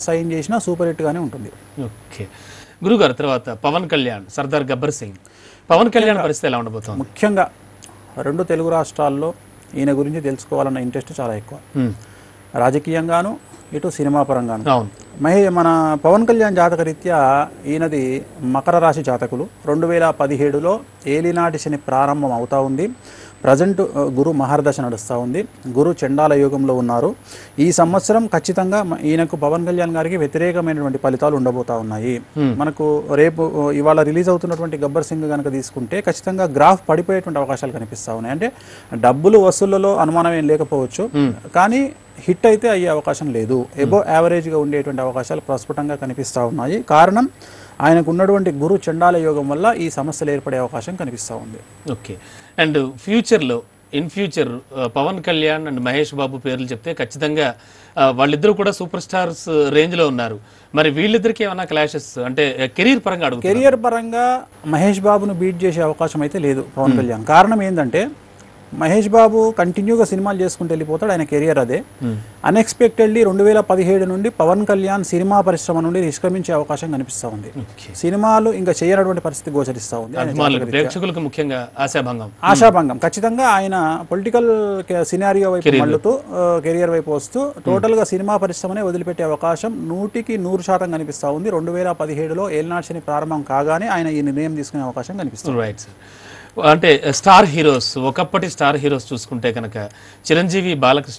Sign చేసినా super hit గానే ఉంటుంది. ఓకే గురుగారు, తర్వాత పవన్ కళ్యాణ్, సర్దార్ గబ్బర్ సింగ్. పవన్ కళ్యాణ్ పరిస్థితి ఎలా ఉండబోతోంది? ముఖ్యంగా 2 తెలుగు రాష్ట్రాల్లో ఈయన గురించి తెలుసుకోవాలన్న ఇంట్రెస్ట్ చాలా ఎక్కువ, రాజకీయంగాను ఇటు సినిమా పరంగాను. అవును, మన పవన్ కళ్యాణ్ జాతకరీత్యా ఈయనది మకర రాశి జాతకులు. 2017లో ఏలినాటి శని ప్రారంభం అవుతా ఉంది. ప్రజెంట్ గురు మహర్దశ నడుస్తూ ఉంది. గురు చండాల యోగంలో ఉన్నారు. ఈ సంవత్సరం ఖచ్చితంగా ఈయనకు పవన్ కళ్యాణ్ గారికి వ్యతిరేకమైనటువంటి ఫలితాలు ఉండబోతా ఉన్నాయి. మనకు రేపు ఇవాళ రిలీజ్ అవుతున్నటువంటి గబ్బర్ సింగ్ కనుక తీసుకుంటే ఖచ్చితంగా గ్రాఫ్ పడిపోయేటువంటి అవకాశాలు కనిపిస్తూ ఉన్నాయి. అంటే డబ్బులు వసూళ్లలో అనుమానం ఏం లేకపోవచ్చు, కానీ హిట్ అయితే అయ్యే అవకాశం లేదు. ఎబో యావరేజ్గా ఉండేటువంటి అవకాశాలు ప్రస్ఫుటంగా కనిపిస్తూ ఉన్నాయి. కారణం ఆయనకు ఉన్నటువంటి గురు చండాల యోగం వల్ల ఈ సమస్యలు ఏర్పడే అవకాశం కనిపిస్తూ ఉంది. ఓకే. అండ్ ఫ్యూచర్లో in future Pawan Kalyan and Mahesh Babu పేర్లు చెప్తే ఖచ్చితంగా వాళ్ళిద్దరూ కూడా సూపర్ స్టార్స్ రేంజ్లో ఉన్నారు. మరి వీళ్ళిద్దరికి ఏమైనా క్లాషెస్ అంటే కెరీర్ పరంగా అడుగు? కెరియర్ పరంగా మహేష్ బాబును బీట్ చేసే అవకాశం అయితే లేదు పవన్ కళ్యాణ్. కారణం ఏంటంటే మహేష్ బాబు కంటిన్యూగా సినిమాలు చేసుకుంటూ వెళ్ళిపోతాడు, ఆయన కెరియర్ అదే. అన్ఎక్స్పెక్టెడ్లీ 2017 నుండి పవన్ కళ్యాణ్ సినిమా పరిశ్రమ నుండి నిష్క్రమించే అవకాశం కనిపిస్తూ ఉంది. సినిమాలు ఇంకా చేయనటువంటి పరిస్థితి గోచరిస్తూ ఉంది. ప్రేక్షకులకు ముఖ్యంగా ఆశాభంగం ఖచ్చితంగా ఆయన పొలిటికల్ సినారియో వైపు మళ్ళుతూ కెరియర్ వైపు వస్తూ టోటల్గా సినిమా పరిశ్రమనే వదిలిపెట్టే అవకాశం 100% కనిపిస్తూ ఉంది. 2017లో ఏలినాటి శని ప్రారంభం కాగానే ఆయన ఈ నిర్ణయం తీసుకునే అవకాశం కనిపిస్తుంది. Right sir. అంటే స్టార్ హీరోస్, ఒకప్పటి స్టార్ హీరోస్ చూసుకుంటే కనుక చిరంజీవి, బాలకృష్ణ